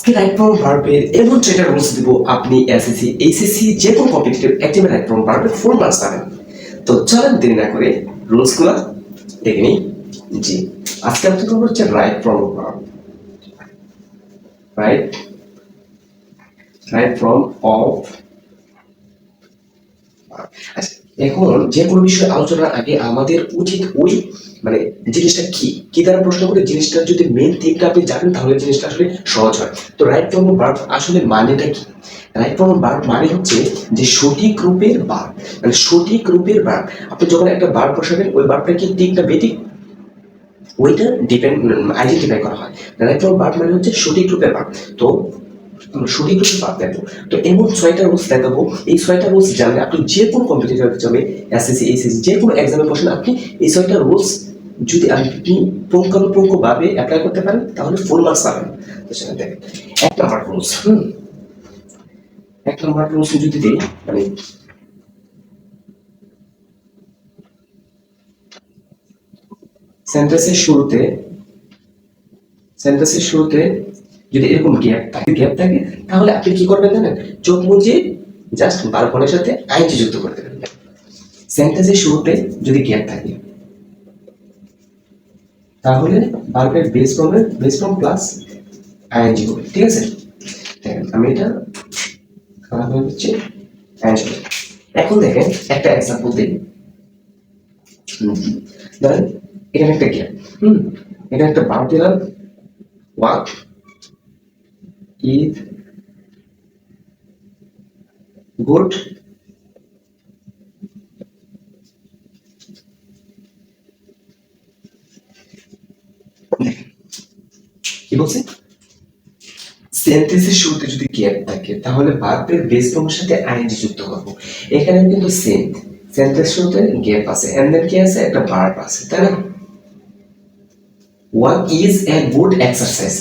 আজকে right form ভার্বের এমন 6টা রুলস দিব আপনি এসএসসি এইচএসসি যে কোনো কম্পিটিটিভ এক্সামে রাইট ফর্ম ভার্বের ফুল মার্কস পাবেন। তো চলেন দেরি না করে রুলসগুলো দেখে নিই। জি, আজকে আপনার খবর হচ্ছে right form verb, right form of. আচ্ছা, এখন যে কোনো বিষয়ে আলোচনার আগে আমাদের উচিত ওই মানে জিনিসটা কি দ্বারা প্রশ্ন করে জিনিসটা যদি মেন থিমটা আপনি জানেন তাহলে জিনিসটা আসলে সহজ হয়। তো রাইট ফর্ম অফ ভার্ব আসলে মানেটা কি? রাইট ফর্ম অফ ভার্ব মানে হচ্ছে যে সঠিক রূপের ভার্ব, মানে সঠিক রূপের ভার্ব। আপনি যখন একটা ভার্ব বসাবেন ওই ভার্বটা কি ঠিক না বেঠিক ওইটা আইডেন্টিফাই করা হয়। রাইট ফর্ম ভার্ব মানে হচ্ছে সঠিক রূপের ভার্ব। তো সঠিক রূপে ভার্ব দেখো, তো এমন 6টা রুলস দেখাবো। এই 6টা রুলস জানলে আপনি যে কোনো কম্পিটিটিভ এক্সামে এসএসসি এইচএসসি যে কোনো এক্সামে বসেন আপনি এই 6টা রুলস যদি আপনি পুঙ্খানুপুঙ্খ ভাবে অ্যাপ্লাই করতে পারেন তাহলে ফুল মার্কস পাবেন। তো সেটা দেখেন, এক নাম্বার রুলস এক নাম্বার রুলস যদি দিই মানে সেন্টেন্সের শুরুতে যদি এরকম গ্যাপ থাকে তাহলে আপনি কি করবেন জানেন? চোখ মুজিয়ে জাস্ট ভার্বের সাথে আইএনজি যুক্ত করে দেবেন। সেন্টেন্সের শুরুতে যদি গ্যাপ থাকে তাহলে ভার্বের বেস ফর্ম প্লাস আইএনজি হবে। ঠিক আছে, দেখেন আমি এটা খারাপ হয়ে যাচ্ছে আইএনজি। এখন দেখেন একটা এক্সাম্পল দিই। ধরেন এখানে একটা গ্যাপ, এখানে একটা ভার্ব দিলাম ওয়াক ইজ গুড, কি বলছে? সেন্টেন্সের শুরুতে যদি গ্যাপ থাকে তাহলে ভার্বের বেস ফর্মের সাথে আইএনজি যুক্ত করব। এখানে কিন্তু সেন্টেন্স শুরুতে গ্যাপ আছে এন্ড দেন কি আছে? একটা ভার্ব আছে, তাই না? What is a good exercise.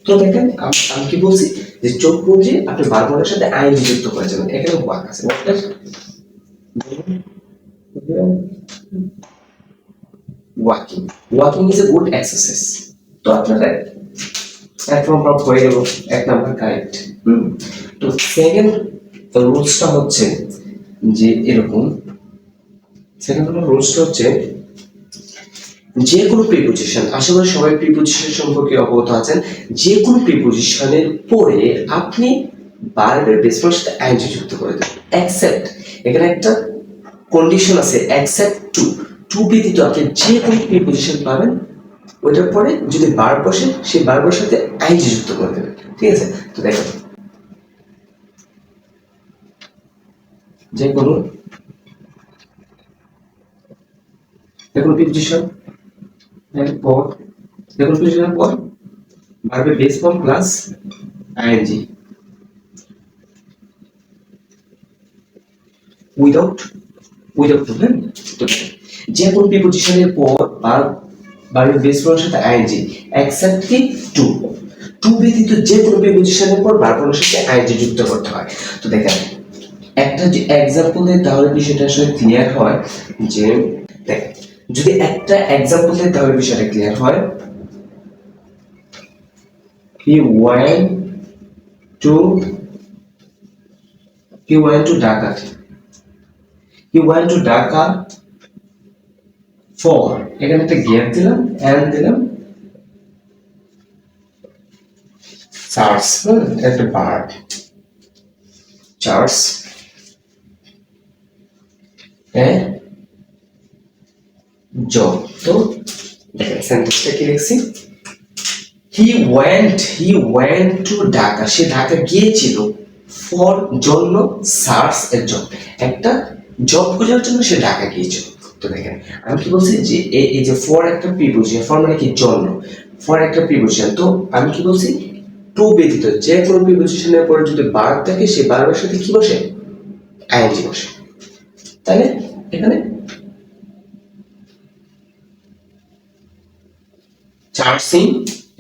তো দেখেন আমি কি বলছি যে চোখ বুঝে আপনি ভার্বের সাথে আইএনজি যুক্ত করে যাবেন। এখানে ওয়াক আছে, walking is a good exercise. তো আপনারা একদম প্রাপ্ত হয়ে গেল, এক নাম্বার কারেক্ট। তো সেকেন্ড রুলসটা হচ্ছে যে এরকম, সেকেন্ড রুলসটা হচ্ছে যে কোনো প্রিপোজিশন, আশা করি সবাই প্রিপোজিশন সম্পর্কে অবগত আছেন। যে কোনো প্রিপোজিশনের পরে আপনি ভার্বের বেস ফর্মের সাথে আইএনজি যুক্ত করে দেবেন, এক্সেপ্ট এখানে একটা কন্ডিশন আছে, এক্সেপ্ট টু ব্যতীত আপনি যে কোনো প্রিপোজিশন পাবেন ওইটার পরে যদি ভার্ব বসে সেই ভার্বের সাথে আইএনজি যুক্ত করে দেবেন। ঠিক আছে, তো দেখেন যে কোনো প্রিপোজিশন পর প্রিপোজিশনের পর ভার্বের base form plus ING without problem. তো যে কোনো প্রিপোজিশনের পর ভার্বের বেস ফর্মের সাথে আইএনজি এক্সেপ্ট কি টু ব্যতীত যে কোনো প্রিপোজিশনের পর ভার্বের সাথে আইএনজি যুক্ত করতে হয়। তো দেখেন একটা যে এক্সাম্পল দেয় তাহলে বিষয়টা আসলে ক্লিয়ার হয়। যে দেখ, যদি একটা এক্সাম্পল দেয় তাহলে বিষয়টা ক্লিয়ার হয়। he went to Dhaka. He went to Dhaka for, এখানে একটা গ্যাপ দিলাম এন্ড দিলাম চার্জ, একটা ভার্ব চার্জ জব। তো দেখেন সেন্টেন্সটা কি লিখছি? হি ওয়েন্ট টু ঢাকা, সে ঢাকা গিয়েছিল ফর জন্য, সার্চ এর জব, একটা জব খোঁজার জন্য সে ঢাকা গিয়েছিল। তো দেখেন আমি কি বলছি যে এই যে ফর একটা প্রিপোজিশন, ফর মানে কি জন্য, ফর একটা প্রিপোজিশন। তো আমি কি বলছি টু ব্যতীত যে কোনো প্রিপোজিশনের পরে যদি ভার্ব থাকে সেই ভার্বের সাথে কি বসে? আইএনজি বসে। তাহলে এখানে চার্জিং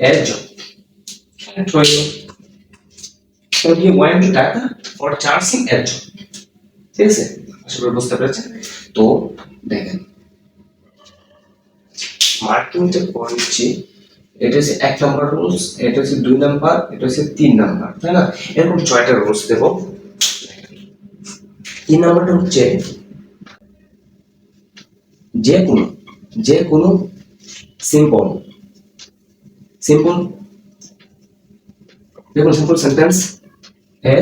এর জব হইল। So he went to Dhaka for charging এর জব। ঠিক আছে, আশা করি বুঝতে পেরেছেন। তো দেখেন মার্কিংটা করে নিচ্ছি এটা হচ্ছে 1 নাম্বার রুলস, এটা হচ্ছে 2 নাম্বার, এটা হচ্ছে 3 নাম্বার, তাই না? এরকম 6টা রুলস দেব। 3 নাম্বারটা হচ্ছে যে কোনো যে কোনো সিম্পল সিম্পল যে কোনো সিম্পল সেন্টেন্স এ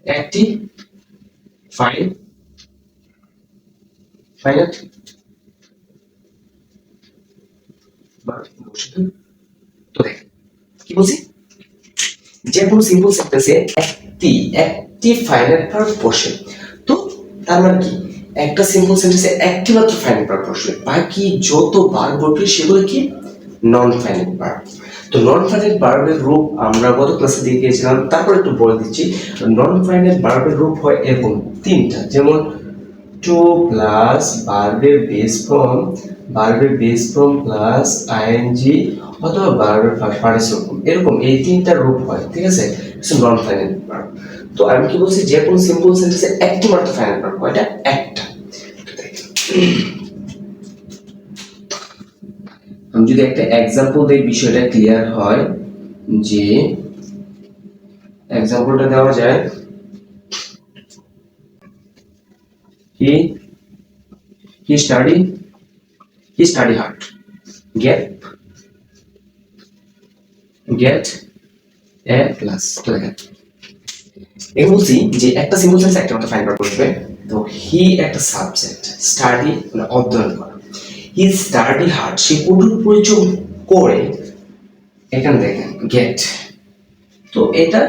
একটি ফাইনাইট বার বসে। তো দেখ কি বলছি, যে কোনো সিম্পল সেন্টেন্সে একটি ফাইনাইট ভার্ব বসে। তো তার মানে কি, একটা সিম্পল সেন্টেন্সে একটি মাত্র ফাইনাইট ভার্ব বসবে, বাকি যত ভার্ব বসবে সেগুলো কি নন ফাইনাইট ভার্ব। তো নন ফাইনাইট ভার্বের রূপ আমরা গত ক্লাসে দেখিয়েছিলাম, তারপর একটু বলে দিচ্ছি। নন ফাইনাইট ভার্বের রূপ হয় এরকম 3টা, যেমন টু প্লাস ভার্বের বেস ফর্ম প্লাস আইএনজি অথবা ভার্বের পার্টিসিপল, এরকম এই 3টা রূপ হয়, ঠিক আছে? Non finite verb. তো আমি কি বলছি, যে কোনো সিম্পল সেন্টেন্সে একটি মাত্র ফাইনাইট ভার্ব হয়, এটা একটা। আমি যদি একটা এক্সাম্পল দেই বিষয়টা ক্লিয়ার হয়, যে এক্সাম্পলটা দেওয়া যায়, he study hard, get a plus। তো দেখেন এই বলছি যে একটা সিম্পল সেন্স একটা মাত্র ফাইন্ড আউট করবে। তো হি একটা সাবজেক্ট, স্টাডি মানে অধ্যয়ন করা, হি স্টাডি হার্ড সে কঠোর পরিশ্রম করে। এখানে দেখেন গেট, তো এটা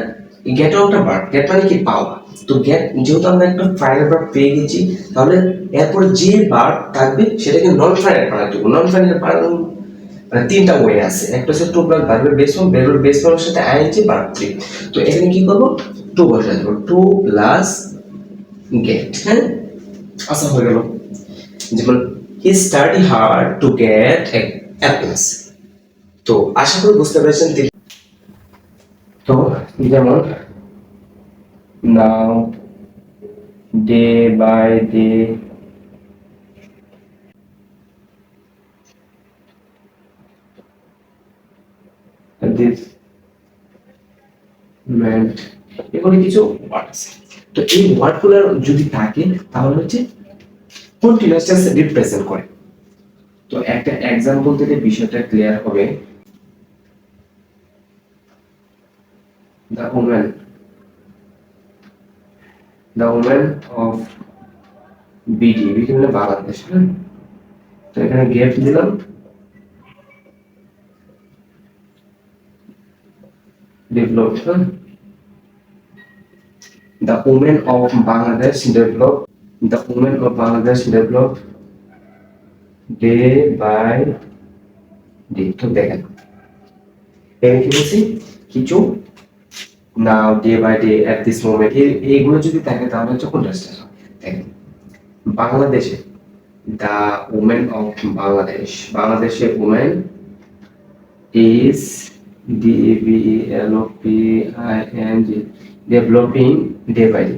গেটও একটা ভার্ব, গেট মানে কি পাওয়া। তো গেট যেহেতু আমরা একটা ফাইনাল ভার্ব পেয়ে গেছি, তাহলে এরপরে যে ভার্ব থাকবে সেটাকে নন ফাইনাল বানাতে দেবো। নন ফাইনাল বানানো মানে 3টা ওয়ে আছে, একটা হচ্ছে টু প্লাস ভার্বের বেস ফর্ম, ভার্বের বেস ফর্মের সাথে আইএনজি ভার্ব 3। তো এখানে কি করব, টু বসাতে দেবো, টু প্লাস গেট। হ্যাঁ, আচ্ছা হয়ে গেল। যেমন he study hard to get A plus. তো আশা করি বুঝতে পেরেছেন। তো যেমন now day by day this মেন্ট, এগুলো কিছু ওয়ার্ড আছে। তো এই ওয়ার্ডগুলো যদি থাকে তাহলে হচ্ছে কন্টিনিউয়াস টেন্স রিপ্রেজেন্ট করে। তো একটা এক্সাম্পল থেকে বিষয়টা ক্লিয়ার হবে। দ্য ওমেন অফ বিডি, মানে বাংলাদেশ। হ্যাঁ, তো এখানে গেট দিলাম, develop. The women of Bangladesh develop day by day। তো দেখেন এখানে কি বলছি, কিছু now, day by day, at this moment, এইগুলো যদি থাকে তাহলে হচ্ছে কন্ট্রাস্ট। দেখেন বাংলাদেশে দ্য ওমেন অফ বাংলাদেশে women is DEVELOPING developing day by day.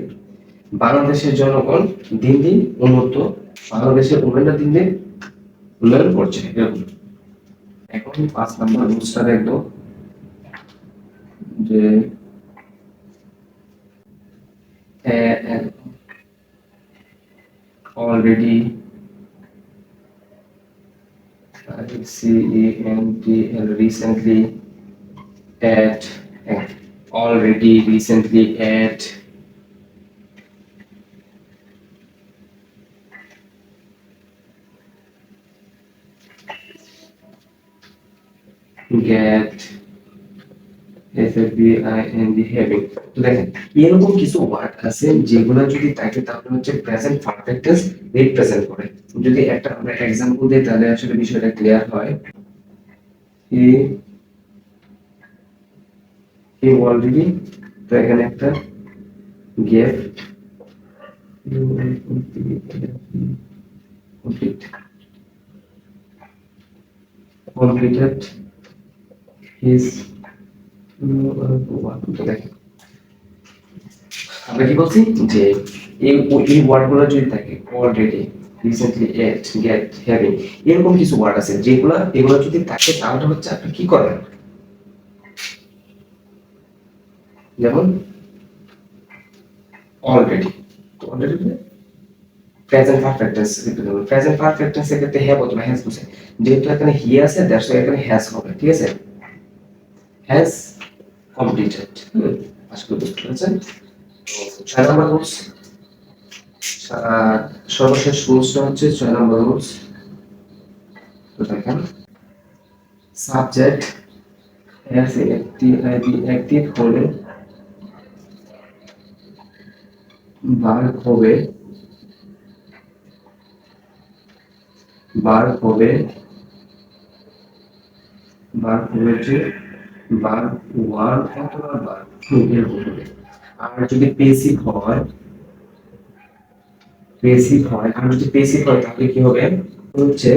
বাংলাদেশের জনগণ দিন দিন উন্নত, বাংলাদেশের উন্নয়নটা দিন দিন উন্নয়ন করছে, এরকম। এখন 5 নম্বর রুলসটা দেখবো, যে already CENTL recently at get FABIND having। তো দেখেন এরকম কিছু ওয়ার্ড আছে যেগুলো যদি থাকে তাহলে হচ্ছে প্রেজেন্ট পারফেক্ট টেন্স রিপ্রেজেন্ট করে। যদি একটা আমরা एग्जांपल দেই তাহলে আসলে বিষয়টা ক্লিয়ার হয়। he already, তো এখানে একটা gave completed his। আমরা কি বলছি যে এই ওয়ার্ডগুলো যদি থাকে অলরেডি, রিসেন্টলি এট, গেট, হ্যাভিং, এরকম কিছু ওয়ার্ড আছে এগুলো যদি থাকে তাহলে হচ্ছে আপনি কি করবেন, যেমন অলরেডি, তো already present perfect tense, present perfect টেন্সের ক্ষেত্রে হ্যাভ অথবা হ্যাজ বুঝে, যেহেতু এখানে হি আছে দ্যাটস ওয়াই এখানে হ্যাজ হবে, ঠিক আছে, হ্যাজ কমপ্লিটেড। আশা করি বুঝতে পেরেছেন। তো 6 নম্বর রুলস, সর্বশেষ রুলসটা হচ্ছে 6 নম্বর রুলস। তো দেখেন, সাবজেক্ট এস অ্যাক্টিভ হলে ভার্ব হবে, ভার্ব হবে যে ভার্ব ওয়ান অথবা ভার্ব টু এরকম হবে। আর যদি পেসিভ হয়, তাহলে কি হবে হচ্ছে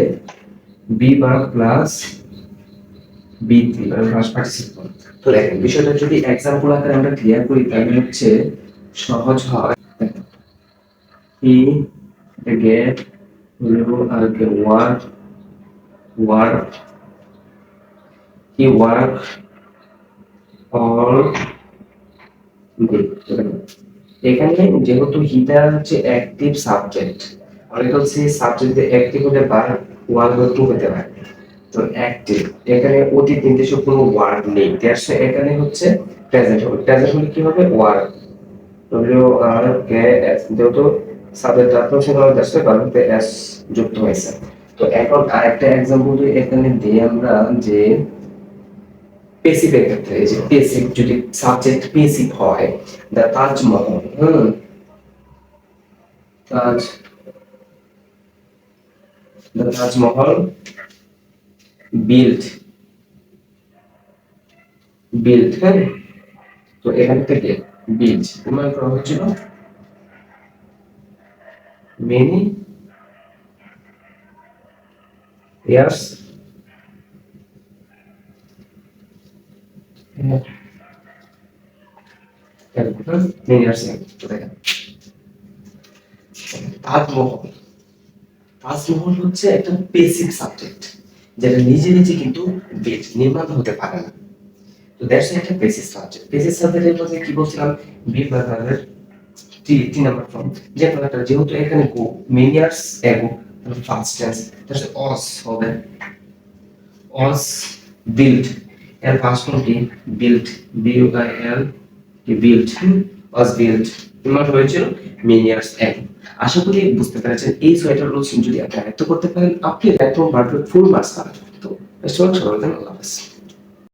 be verb plus B three plus participle. তো দেখেন বিষয়টা যদি এক্সাম্পল আকারে আমরা ক্লিয়ার করি তাহলে হচ্ছে সহজ হয়। He get work he work all day. এখানে যেহেতু হিটা হচ্ছে অ্যাক্টিভ সাবজেক্ট, আর এটা হচ্ছে সাবজেক্টে অ্যাক্টিভ হলে ভার্ব ওয়ান বা টু হতে পারে। তো অ্যাক্টিভ, এখানে অতীত নির্দেশক কোনো ওয়ার্ড নেই, দ্যাটস এখানে হচ্ছে প্রেজেন্ট হবে। প্রেজেন্ট হলে কি হবে, word, W R K S, যেহেতু সাবজেক্ট আত্মসংখ্যা হবে দ্যাটস ভার্বতে এস যুক্ত হয়েছে। তো এখন আরেকটা एग्जांपल যদি এখানে দেই আমরা, যে পেসিভের ক্ষেত্রে, এই যে পেসিভ যদি সাবজেক্ট পেসিভ হয়, দা তাজমহল, তাজ দা তাজমহল বিল্ড, হ্যাঁ, তো এখান থেকে বিল্ড নির্মাণ করা হয়েছিল মেনি ইয়ার্স মেনি ইয়ার্স। তো দেখেন তাজমহল, তাজমহল হচ্ছে একটা পেসিভ সাবজেক্ট যেটা নিজে নিজে কিন্তু নির্মাণ হতে পারে না। তো দ্যাটস একটা পেসিভ সাবজেক্ট। পেসিভ সাবজেক্টের মধ্যে কি বলছিলাম, বি ভার্বের টি নাম্বার ফর্ম, যেহেতু এখানে গো মেনি ইয়ার্স এগো, তাহলে ফার্স্ট টেন্স, তাহলে অস হবে, অস বিল্ড, এর ফার্স্ট ফর্ম কি build, B U I L, কি বিল্ড, অস বিল্ড নির্মাণ হয়েছিল মেনি ইয়ার্স এগো। আশা করি বুঝতে পেরেছেন। এই ছয়টা রুলস যদি আপনি আয়ত্ত করতে পারেন, আপনি একদম ভার্বের ফুল মার্কস পাবেন। তো বেস্ট অফ লাক, সবাই আল্লাহ হাফেজ।